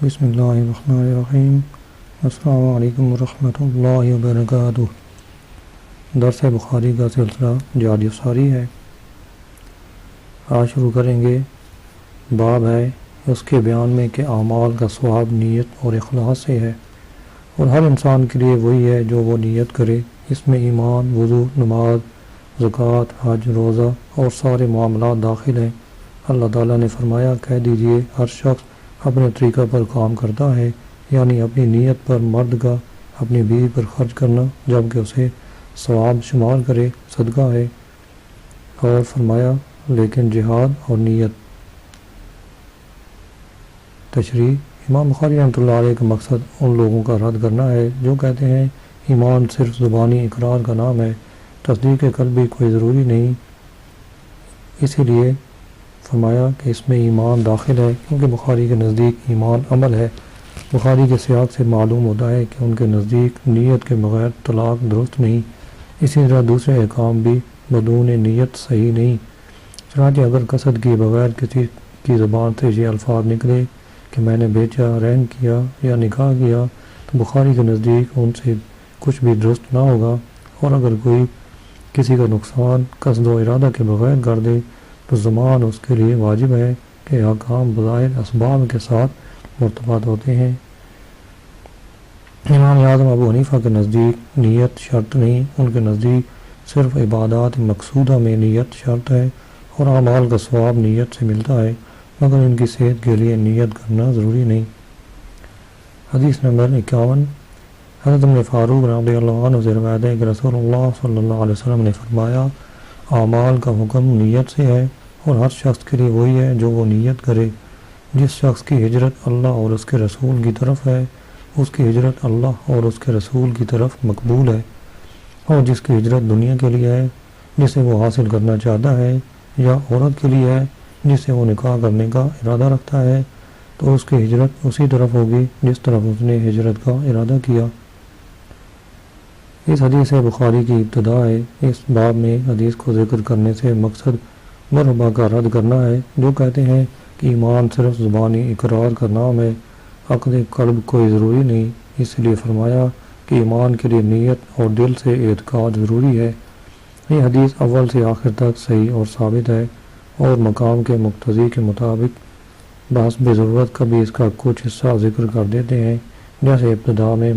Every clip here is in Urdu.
بسم اللہ الرحمن الرحیم۔ السلام علیکم ورحمۃ اللہ وبرکاتہ۔ درس بخاری کا سلسلہ جاری ساری ہے۔ آج شروع کریں گے۔ باب ہے اس کے بیان میں کہ اعمال کا ثواب نیت اور اخلاص سے ہے، اور ہر انسان کے لیے وہی ہے جو وہ نیت کرے۔ اس میں ایمان، وضو، نماز، زکوٰۃ، حج، روزہ اور سارے معاملات داخل ہیں۔ اللہ تعالیٰ نے فرمایا، کہہ دیجئے ہر شخص اپنے طریقہ پر کام کرتا ہے، یعنی اپنی نیت پر مرد کا اپنی بیوی پر خرچ کرنا جبکہ اسے ثواب شمار کرے صدقہ ہے، اور فرمایا لیکن جہاد اور نیت۔ تشریح: امام بخاری رحمۃ اللہ علیہ کا مقصد ان لوگوں کا رد کرنا ہے جو کہتے ہیں ایمان صرف زبانی اقرار کا نام ہے، تصدیق قلبی کوئی ضروری نہیں۔ اسی لیے فرمایا کہ اس میں ایمان داخل ہے، کیونکہ بخاری کے نزدیک ایمان عمل ہے۔ بخاری کے سیاق سے معلوم ہوتا ہے کہ ان کے نزدیک نیت کے بغیر طلاق درست نہیں، اسی طرح دوسرے احکام بھی بدون نیت صحیح نہیں۔ چنانچہ اگر قصد کیے بغیر کسی کی زبان سے یہ الفاظ نکلے کہ میں نے بیچا، رہن کیا یا نکاح کیا، تو بخاری کے نزدیک ان سے کچھ بھی درست نہ ہوگا، اور اگر کوئی کسی کا نقصان قصد و ارادہ کے بغیر کر دے تو ضمان اس کے لیے واجب ہے کہ احکام بظاہر اسباب کے ساتھ مرتبط ہوتے ہیں۔ امام اعظم ابو حنیفہ کے نزدیک نیت شرط نہیں، ان کے نزدیک صرف عبادات مقصودہ میں نیت شرط ہے، اور اعمال کا ثواب نیت سے ملتا ہے، مگر ان کی صحت کے لیے نیت کرنا ضروری نہیں۔ حدیث نمبر 51۔ حضرت ابن فاروق رضی اللہ عنہ سے روایت ہے کہ رسول اللہ صلی اللہ علیہ وسلم نے فرمایا، اعمال کا حکم نیت سے ہے، اور ہر شخص کے لیے وہی ہے جو وہ نیت کرے۔ جس شخص کی ہجرت اللہ اور اس کے رسول کی طرف ہے، اس کی ہجرت اللہ اور اس کے رسول کی طرف مقبول ہے، اور جس کی ہجرت دنیا کے لیے ہے جسے وہ حاصل کرنا چاہتا ہے، یا عورت کے لیے ہے جسے وہ نکاح کرنے کا ارادہ رکھتا ہے، تو اس کی ہجرت اسی طرف ہوگی جس طرف اس نے ہجرت کا ارادہ کیا۔ اس حدیث بخاری کی ابتدا ہے۔ اس باب میں حدیث کو ذکر کرنے سے مقصد مرحبا کا رد کرنا ہے جو کہتے ہیں کہ ایمان صرف زبانی اقرار کا نام ہے، عقد قلب کوئی ضروری نہیں۔ اس لیے فرمایا کہ ایمان کے لیے نیت اور دل سے اعتقاد ضروری ہے۔ یہ حدیث اول سے آخر تک صحیح اور ثابت ہے، اور مقام کے مقتضی کے مطابق بحسب ضرورت کبھی اس کا کچھ حصہ ذکر کر دیتے ہیں، جیسے ابتدا میں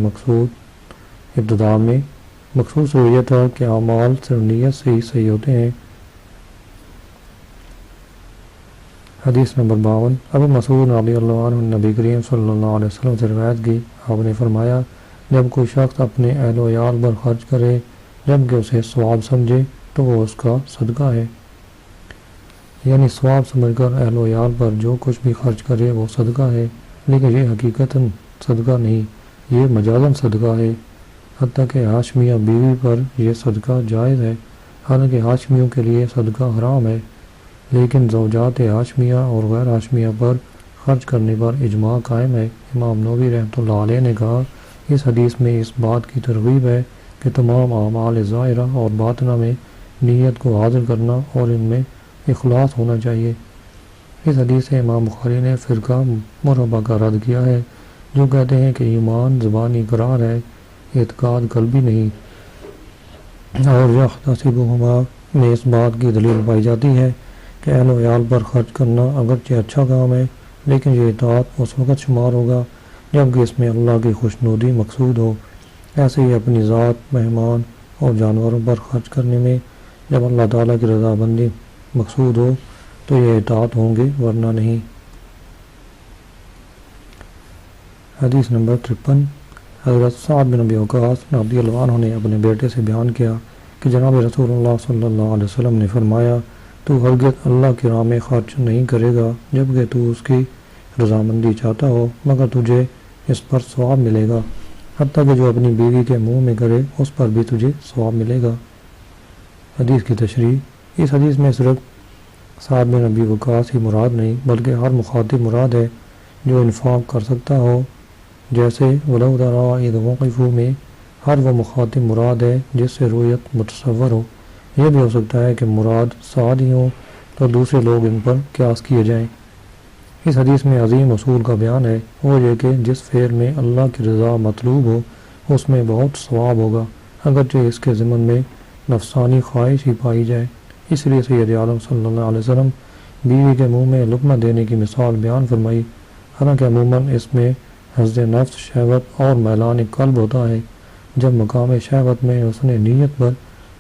مقصود سے یہ تھا کہ اعمال صرف نیت سے ہی صحیح ہوتے ہیں۔ حدیث نمبر 52۔ ابو مسعود رضی اللہ عنہ نبی کریم صلی اللہ علیہ وسلم سے روایت کی، آپ نے فرمایا، جب کوئی شخص اپنے اہل و عیال پر خرچ کرے جبکہ اسے ثواب سمجھے تو وہ اس کا صدقہ ہے، یعنی ثواب سمجھ کر اہل و عیال پر جو کچھ بھی خرچ کرے وہ صدقہ ہے، لیکن یہ حقیقتاً صدقہ نہیں، یہ مجازاً صدقہ ہے۔ حتیٰ کہ ہاشمیہ بیوی پر یہ صدقہ جائز ہے، حالانکہ ہاشمیوں کے لیے صدقہ حرام ہے، لیکن زوجات ہاشمیہ اور غیر ہاشمیہ پر خرچ کرنے پر اجماع قائم ہے۔ امام نووی رحمۃ اللہ علیہ نے کہا، اس حدیث میں اس بات کی ترغیب ہے کہ تمام اعمال ظاہرہ اور باطنہ میں نیت کو حاضر کرنا اور ان میں اخلاص ہونا چاہیے۔ اس حدیث سے امام بخاری نے فرقہ مرحبہ کا رد کیا ہے جو کہتے ہیں کہ ایمان زبانی اقرار ہے، اعتقاد قلبی نہیں، اور یحتسبہما میں اس بات کی دلیل پائی جاتی ہے کہ اہل و عیال پر خرچ کرنا اگرچہ اچھا کام ہے، لیکن یہ اطاعت اس وقت شمار ہوگا جبکہ اس میں اللہ کی خوشنودی مقصود ہو۔ ایسے ہی اپنی ذات، مہمان اور جانوروں پر خرچ کرنے میں جب اللہ تعالیٰ کی رضامندی مقصود ہو تو یہ اطاعت ہوں گے، ورنہ نہیں۔ حدیث نمبر 53۔ حضرت سعد بن ابی وقاص رضی اللہ عنہ نے اپنے بیٹے سے بیان کیا کہ جناب رسول اللہ صلی اللہ علیہ وسلم نے فرمایا، تو ہرگز اللہ کی راہ میں خرچ نہیں کرے گا جبکہ تو اس کی رضامندی چاہتا ہو، مگر تجھے اس پر ثواب ملے گا، حتیٰ کہ جو اپنی بیوی کے منہ میں کرے اس پر بھی تجھے ثواب ملے گا۔ حدیث کی تشریح۔ اس حدیث میں صرف سعد بن ابی وقاص ہی مراد نہیں بلکہ ہر مخاطب مراد ہے جو انفاق کر سکتا ہو، جیسے وَلَوْ تَرَىٰ إِذْ وُقِفُوا میں ہر وہ مخاطب مراد ہے جس سے رؤیت متصور ہو۔ یہ بھی ہو سکتا ہے کہ مراد سعد ہی ہوں تو دوسرے لوگ ان پر قیاس کیے جائیں۔ اس حدیث میں عظیم اصول کا بیان ہے، وہ یہ کہ جس فعل میں اللہ کی رضا مطلوب ہو اس میں بہت ثواب ہوگا، اگرچہ اس کے ضمن میں نفسانی خواہش ہی پائی جائے۔ اس لیے سید عالم صلی اللہ علیہ وسلم بیوی کے منہ میں لقمہ دینے کی مثال بیان فرمائی، حالانکہ عموماً اس میں حسد نفس، شہوت اور میلان قلب ہوتا ہے۔ جب مقام شہوت میں اس نے نیت پر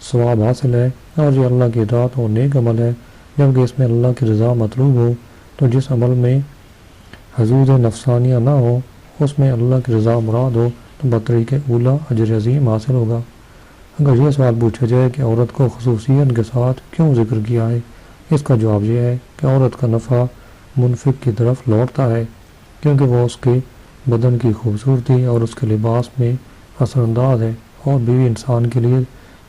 ثواب حاصل ہے اور یہ اللہ کی اطاعت اور نیک عمل ہے، جبکہ اس میں اللہ کی رضا مطلوب ہو، تو جس عمل میں حضور نفسانیہ نہ ہو اس میں اللہ کی رضا مراد ہو تو بطریق اولا اجر عظیم حاصل ہوگا۔ اگر یہ سوال پوچھا جائے کہ عورت کو خصوصیت کے ساتھ کیوں ذکر کیا ہے، اس کا جواب یہ ہے کہ عورت کا نفع منفق کی طرف لوٹتا ہے، کیونکہ وہ اس کے بدن کی خوبصورتی اور اس کے لباس میں اثر انداز ہے، اور بیوی انسان کے لیے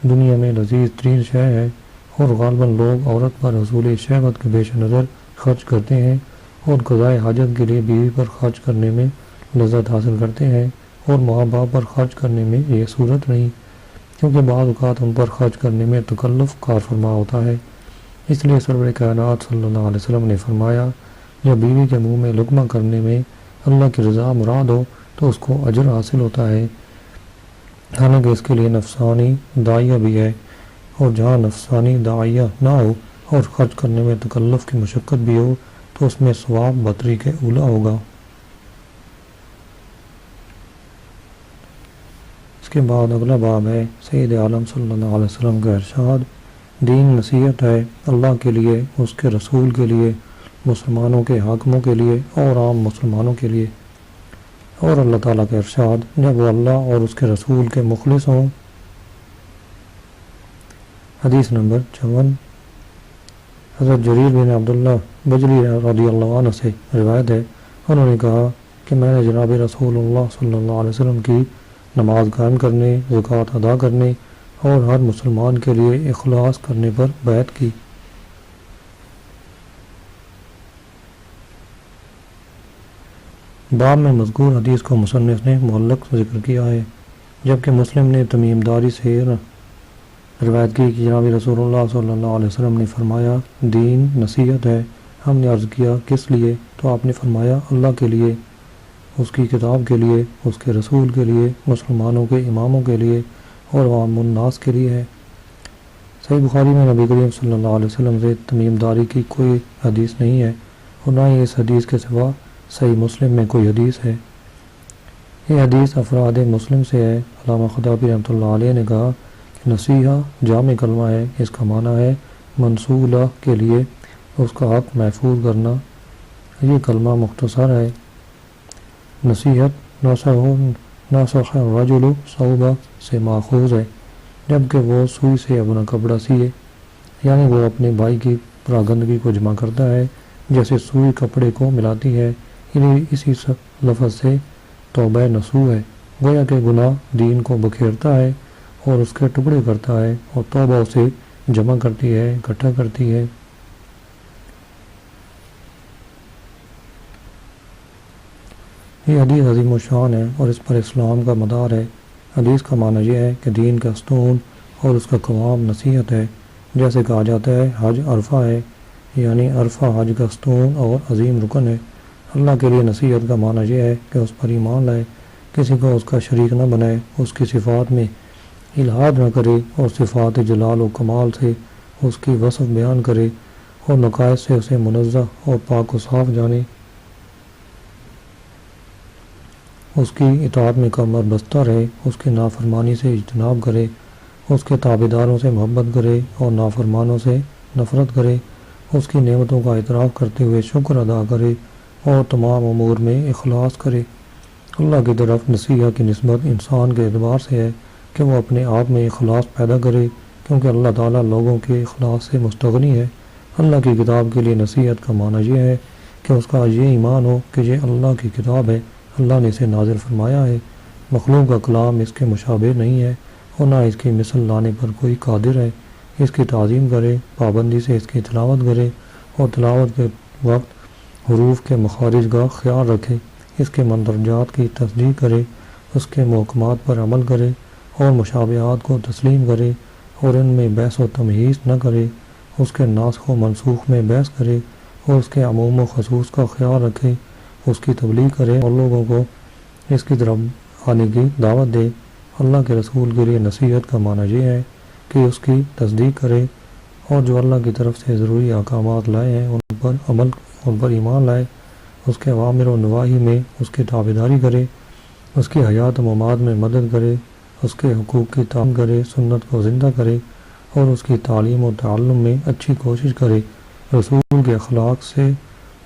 دنیا میں لذیذ ترین شے ہے، اور غالباً لوگ عورت پر حصول شہوت کے پیش نظر خرچ کرتے ہیں اور قضائے حاجت کے لیے بیوی پر خرچ کرنے میں لذت حاصل کرتے ہیں، اور ماں باپ پر خرچ کرنے میں یہ صورت نہیں، کیونکہ بعض اوقات ان پر خرچ کرنے میں تکلف کار فرما ہوتا ہے۔ اس لیے سرور کائنات صلی اللہ علیہ وسلم نے فرمایا، جب بیوی کے منہ میں لقمہ کرنے میں اللہ کی رضا مراد ہو تو اس کو اجر حاصل ہوتا ہے، حالانکہ اس کے لیے نفسانی داعیہ بھی ہے، اور جہاں نفسانی داعیہ نہ ہو اور خرچ کرنے میں تکلف کی مشقت بھی ہو تو اس میں ثواب بطریق اولا ہوگا۔ اس کے بعد اگلا باب ہے سید عالم صلی اللہ علیہ وسلم کا ارشاد، دین نصیحت ہے اللہ کے لیے، اس کے رسول کے لیے، مسلمانوں کے حاکموں کے لیے اور عام مسلمانوں کے لیے۔ اور اللہ تعالیٰ کا ارشاد، جب وہ اللہ اور اس کے رسول کے مخلص ہوں۔ حدیث نمبر 54۔ حضرت جریر بن عبداللہ بجلی رضی اللہ عنہ سے روایت ہے، انہوں نے کہا کہ میں نے جناب رسول اللہ صلی اللہ علیہ وسلم کی نماز قائم کرنے، زکوٰۃ ادا کرنے اور ہر مسلمان کے لیے اخلاص کرنے پر بیعت کی۔ باب میں مذکور حدیث کو مصنف نے معلق ذکر کیا ہے، جبکہ مسلم نے تمیم داری سے روایت کی کہ جناب رسول اللہ صلی اللہ علیہ وسلم نے فرمایا، دین نصیحت ہے۔ ہم نے عرض کیا کس لیے؟ تو آپ نے فرمایا، اللہ کے لیے، اس کی کتاب کے لیے، اس کے رسول کے لیے، مسلمانوں کے اماموں کے لیے اور عوام الناس کے لیے ہے۔ صحیح بخاری میں نبی کریم صلی اللہ علیہ وسلم سے تمیم داری کی کوئی حدیث نہیں ہے، اور نہ ہی اس حدیث کے سوا صحیح مسلم میں کوئی حدیث ہے۔ یہ حدیث افراد مسلم سے ہے۔ علامہ خطابی رحمۃ اللہ علیہ نے کہا کہ نصیحہ جامع کلمہ ہے، اس کا معنی ہے منصولہ کے لیے اس کا حق محفوظ کرنا۔ یہ کلمہ مختصر ہے۔ نصیحت ناصح الرجل صوبہ سے ماخوذ ہے، جبکہ وہ سوئی سے اپنا کپڑا سیے، یعنی وہ اپنے بھائی کی پراگندگی کو جمع کرتا ہے جیسے سوئی کپڑے کو ملاتی ہے، یعنی اسی لفظ سے توبہ نصوح ہے، گویا کہ گناہ دین کو بکھیرتا ہے اور اس کے ٹکڑے کرتا ہے، اور توبہ اسے جمع کرتی ہے، اکٹھا کرتی ہے۔ یہ حدیث عظیم الشان ہے اور اس پر اسلام کا مدار ہے۔ حدیث کا معنی یہ ہے کہ دین کا ستون اور اس کا قوام نصیحت ہے، جیسے کہا جاتا ہے حج عرفہ ہے، یعنی عرفہ حج کا ستون اور عظیم رکن ہے۔ اللہ کے لیے نصیحت کا معنی یہ ہے کہ اس پر ایمان لائے، کسی کو اس کا شریک نہ بنائے، اس کی صفات میں الحاد نہ کرے، اور صفات جلال و کمال سے اس کی وصف بیان کرے، اور نقائص سے اسے منزہ اور پاک و صاف جانے، اس کی اطاعت میں کمر بستہ رہے، اس کی نافرمانی سے اجتناب کرے، اس کے تابعداروں سے محبت کرے اور نافرمانوں سے نفرت کرے، اس کی نعمتوں کا اعتراف کرتے ہوئے شکر ادا کرے اور تمام امور میں اخلاص کرے۔ اللہ کی طرف نصیحت کی نسبت انسان کے اعتبار سے ہے کہ وہ اپنے آپ میں اخلاص پیدا کرے، کیونکہ اللہ تعالیٰ لوگوں کے اخلاص سے مستغنی ہے۔ اللہ کی کتاب کے لیے نصیحت کا معنی یہ ہے کہ اس کا یہ ایمان ہو کہ یہ اللہ کی کتاب ہے، اللہ نے اسے نازل فرمایا ہے، مخلوق کا کلام اس کے مشابہ نہیں ہے اور نہ اس کی مثل لانے پر کوئی قادر ہے۔ اس کی تعظیم کرے، پابندی سے اس کی تلاوت کرے اور تلاوت کے وقت حروف کے مخارج کا خیال رکھے، اس کے مندرجات کی تصدیق کرے، اس کے محکمات پر عمل کرے اور مشابہات کو تسلیم کرے اور ان میں بحث و تمہیز نہ کرے، اس کے ناسخ و منسوخ میں بحث کرے اور اس کے عموم و خصوص کا خیال رکھے، اس کی تبلیغ کرے اور لوگوں کو اس کی طرف آنے کی دعوت دے۔ اللہ کے رسول کے لیے نصیحت کا معنی یہ ہے کہ اس کی تصدیق کرے اور جو اللہ کی طرف سے ضروری احکامات لائے ہیں ان پر ایمان لائے، اس کے اوامر و نواہی میں اس کی تابعداری کرے، اس کی حیات و ممات میں مدد کرے، اس کے حقوق کی تعمیل کرے، سنت کو زندہ کرے اور اس کی تعلیم و تعلم میں اچھی کوشش کرے، رسول کے اخلاق سے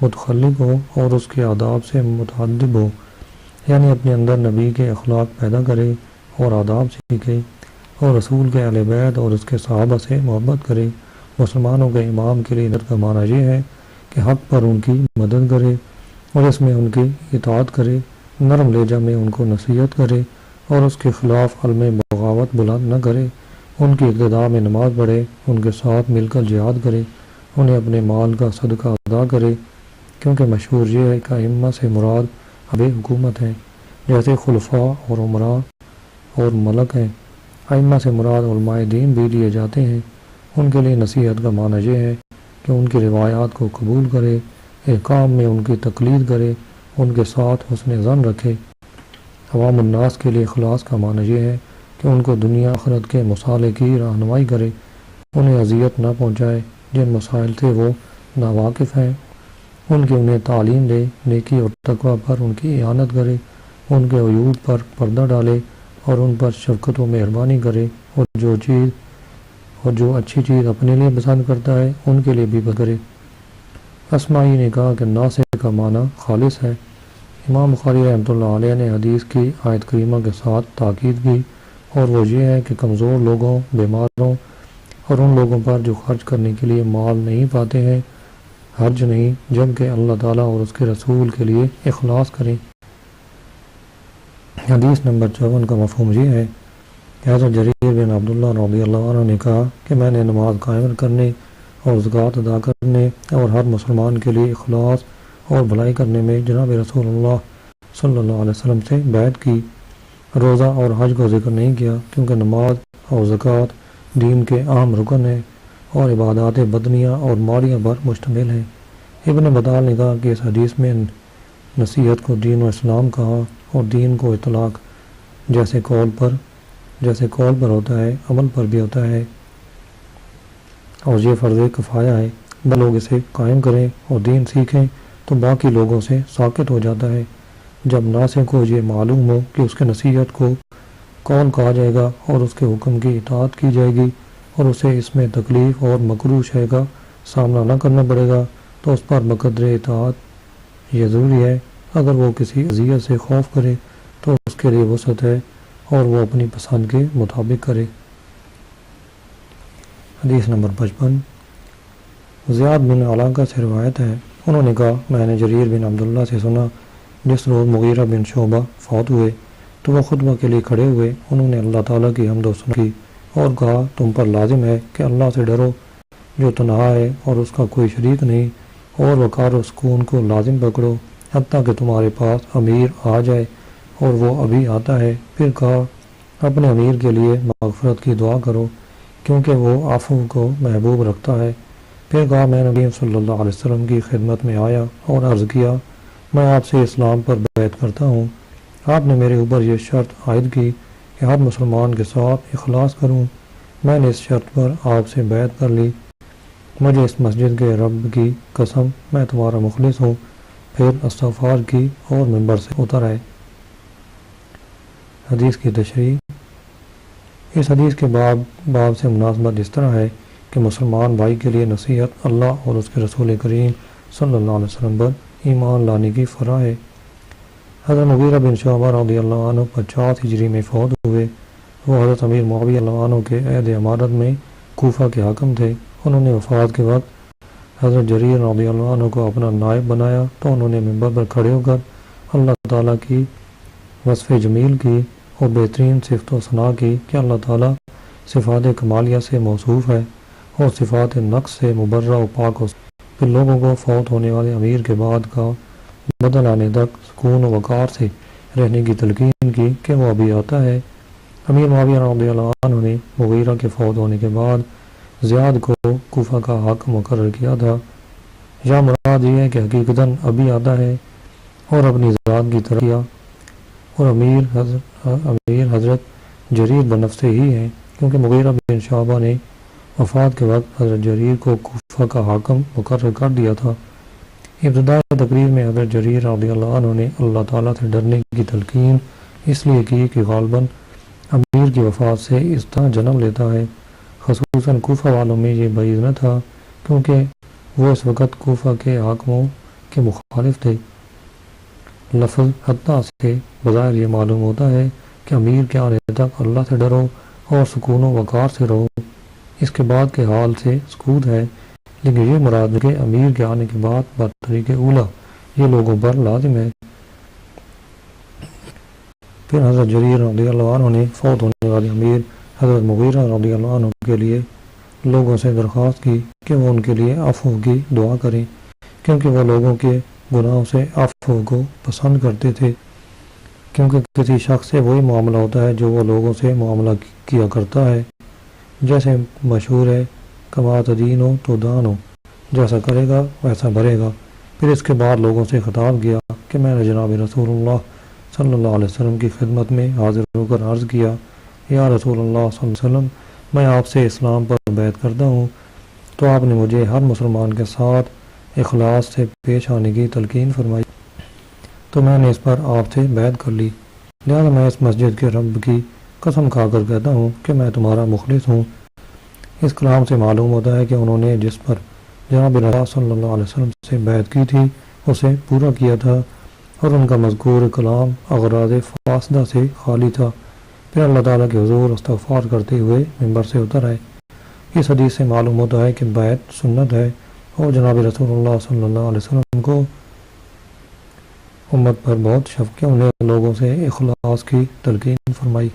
متخلق ہو اور اس کے آداب سے متادب ہو، یعنی اپنے اندر نبی کے اخلاق پیدا کرے اور آداب سیکھے اور رسول کے اہل بیت اور اس کے صحابہ سے محبت کرے۔ مسلمانوں کے امام کے لیے کا معنی یہ ہے کہ حق پر ان کی مدد کرے اور اس میں ان کی اطاعت کرے، نرم لہجہ میں ان کو نصیحت کرے اور اس کے خلاف علم بغاوت بلند نہ کرے، ان کی ابتداء میں نماز پڑھے، ان کے ساتھ مل کر جہاد کرے، انہیں اپنے مال کا صدقہ ادا کرے، کیونکہ مشہور یہ ہے کہ ائمہ سے مراد اب حکومت ہیں، جیسے خلفاء اور عمراء اور ملک ہیں۔ ائمہ سے مراد علماء دین بھی لیے جاتے ہیں۔ ان کے لیے نصیحت کا معنی یہ ہے کہ ان کی روایات کو قبول کرے، احکام میں ان کی تقلید کرے، ان کے ساتھ حسن ظن رکھے۔ عوام الناس کے لیے اخلاص کا معنی یہ ہے کہ ان کو دنیا آخرت کے مصالح کی رہنمائی کرے، انہیں اذیت نہ پہنچائے، جن مسائل سے وہ ناواقف ہیں ان کی انہیں تعلیم دے، نیکی اور تقوی پر ان کی اعانت کرے، ان کے عیوب پر پردہ ڈالے اور ان پر شفقت و مہربانی کرے، اور جو اچھی چیز اپنے لیے پسند کرتا ہے ان کے لیے بھی کرے۔ اسماعی نے کہا کہ ناصح کا معنی خالص ہے۔ امام بخاری رحمۃ اللہ علیہ نے حدیث کی آیت کریمہ کے ساتھ تاکید کی، اور وہ یہ ہے کہ کمزور لوگوں، بیماروں اور ان لوگوں پر جو خرچ کرنے کے لیے مال نہیں پاتے ہیں حرج نہیں، جبکہ اللہ تعالیٰ اور اس کے رسول کے لیے اخلاص کریں۔ حدیث نمبر 54 کا مفہوم یہ ہے کہ حضرت جریر بن عبداللہ رضی اللہ عنہ نے کہا کہ میں نے نماز قائم کرنے اور زکوٰۃ ادا کرنے اور ہر مسلمان کے لیے اخلاص اور بھلائی کرنے میں جناب رسول اللہ صلی اللہ علیہ وسلم سے بیعت کی۔ روزہ اور حج کو ذکر نہیں کیا کیونکہ نماز اور زکوٰۃ دین کے اہم رکن ہیں اور عبادات بدنیہ اور مالیہ پر مشتمل ہیں۔ ابن بطال نے کہا کہ اس حدیث میں نصیحت کو دین و اسلام کہا، اور دین کو اطلاق جیسے قول پر ہوتا ہے عمل پر بھی ہوتا ہے، اور یہ فرض کفایہ ہے۔ بس لوگ اسے قائم کریں اور دین سیکھیں تو باقی لوگوں سے ساکت ہو جاتا ہے۔ جب ناصح کو یہ معلوم ہو کہ اس کے نصیحت کو قول کہا جائے گا اور اس کے حکم کی اطاعت کی جائے گی اور اسے اس میں تکلیف اور مکروہ شے کا سامنا نہ کرنا پڑے گا تو اس پر بقدر اطاعت یہ ضروری ہے۔ اگر وہ کسی اذیت سے خوف کرے تو اس کے لیے وسعت ہے اور وہ اپنی پسند کے مطابق کرے۔ حدیث نمبر 55 زیاد بن علاقہ سے روایت ہے، انہوں نے کہا میں نے جریر بن عبداللہ سے سنا جس روز مغیرہ بن شعبہ فوت ہوئے تو وہ خطبہ کے لیے کھڑے ہوئے، انہوں نے اللہ تعالیٰ کی حمد و ثنا کی اور کہا تم پر لازم ہے کہ اللہ سے ڈرو جو تنہا ہے اور اس کا کوئی شریک نہیں، اور وقار و سکون کو لازم پکڑو حتیٰ کہ تمہارے پاس امیر آ جائے، اور وہ ابھی آتا ہے۔ پھر کہا اپنے امیر کے لیے مغفرت کی دعا کرو کیونکہ وہ عفو کو محبوب رکھتا ہے۔ پھر کہا میں نبی صلی اللہ علیہ وسلم کی خدمت میں آیا اور عرض کیا میں آپ سے اسلام پر بیعت کرتا ہوں۔ آپ نے میرے اوپر یہ شرط عائد کی کہ ہر مسلمان کے ساتھ اخلاص کروں۔ میں نے اس شرط پر آپ سے بیعت کر لی۔ مجھے اس مسجد کے رب کی قسم میں تمہارا مخلص ہوں۔ پھر استغفار کی اور منبر سے اتر آئے۔ حدیث کی تشریح۔ اس حدیث کے باب سے مناسبت اس طرح ہے کہ مسلمان بھائی کے لیے نصیحت اللہ اور اس کے رسول کریم صلی اللہ علیہ وسلم پر ایمان لانے کی فرا ہے۔ حضرت مغیرہ بن شعبہ رضی اللہ عنہ 50 ہجری میں فوت ہوئے۔ وہ حضرت امیر معاویہ رضی اللہ عنہ کے عہد امارت میں کوفہ کے حاکم تھے۔ انہوں نے وفات کے وقت حضرت جریر رضی اللہ عنہ کو اپنا نائب بنایا تو انہوں نے منبر پر کھڑے ہو کر اللہ تعالیٰ کی وصف جمیل کی اور بہترین صفت و ثنا کی کہ اللہ تعالیٰ صفات کمالیہ سے موصوف ہے اور صفات نقص سے مبرہ و پاک ہو۔ پھر لوگوں کو فوت ہونے والے امیر کے بعد کا بدل آنے تک سکون و وقار سے رہنے کی تلقین کی کہ وہ ابھی آتا ہے۔ امیر معاویہ رضی اللہ عنہ نے مغیرہ کے فوت ہونے کے بعد زیاد کو کوفہ کا حاکم مقرر کیا تھا۔ یا مراد یہ ہے کہ حقیقتاً ابھی آتا ہے اور اپنی ذات کی طرح کیا، اور امیر حضرت جریر بنفس ہی ہیں، کیونکہ مغیرہ بن شعبہ نے وفات کے وقت حضرت جریر کو کوفہ کا حاکم مقرر کر دیا تھا۔ ابتدائی تقریر میں حضرت جریر رضی اللہ عنہ نے اللہ تعالیٰ سے ڈرنے کی تلقین اس لیے کی کہ غالباً امیر کی وفات سے اس طرح جنم لیتا ہے، خصوصاً کوفہ والوں میں یہ بعید نہ تھا کیونکہ وہ اس وقت کوفہ کے حاکموں کے مخالف تھے۔ لفظ حتیٰ سے بظاہر یہ معلوم ہوتا ہے کہ امیر کے آنے تک اللہ سے ڈرو اور سکون و وقار سے رہو، اس کے بعد کے حال سے سکوت ہے، لیکن یہ مراد ہے کہ امیر کے آنے کے بعد بطریق اولا یہ لوگوں پر لازم ہے۔ پھر حضرت جریر رضی اللہ عنہ نے فوت ہونے والے امیر حضرت مغیرہ رضی اللہ عنہ کے لیے لوگوں سے درخواست کی کہ وہ ان کے لیے عفو کی دعا کریں، کیونکہ وہ لوگوں کے گناہوں سے عفو کو پسند کرتے تھے، کیونکہ کسی شخص سے وہی معاملہ ہوتا ہے جو وہ لوگوں سے معاملہ کیا کرتا ہے، جیسے مشہور ہے کما تدین ہو تو دان ہو، جیسا کرے گا ویسا بھرے گا۔ پھر اس کے بعد لوگوں سے خطاب کیا کہ میں نے جناب رسول اللہ صلی اللہ علیہ وسلم کی خدمت میں حاضر ہو کر عرض کیا، یا رسول اللہ صلی اللہ علیہ وسلم، میں آپ سے اسلام پر بیعت کرتا ہوں۔ تو آپ نے مجھے ہر مسلمان کے ساتھ اخلاص سے پیش آنے کی تلقین فرمائی، تو میں نے اس پر آپ سے بیعت کر لی، لہذا میں اس مسجد کے رب کی قسم کھا کر کہتا ہوں کہ میں تمہارا مخلص ہوں۔ اس کلام سے معلوم ہوتا ہے کہ انہوں نے جس پر جناب رسول صلی اللہ علیہ وسلم سے بیعت کی تھی اسے پورا کیا تھا، اور ان کا مذکور کلام اغراض فاسدہ سے خالی تھا۔ پھر اللہ تعالیٰ کے حضور استغفار کرتے ہوئے ممبر سے اتر آئے۔ اس حدیث سے معلوم ہوتا ہے کہ بیعت سنت ہے، اور جناب رسول اللہ صلی اللہ علیہ وسلم کو امت پر بہت شفقت، انہیں لوگوں سے اخلاص کی تلقین فرمائی۔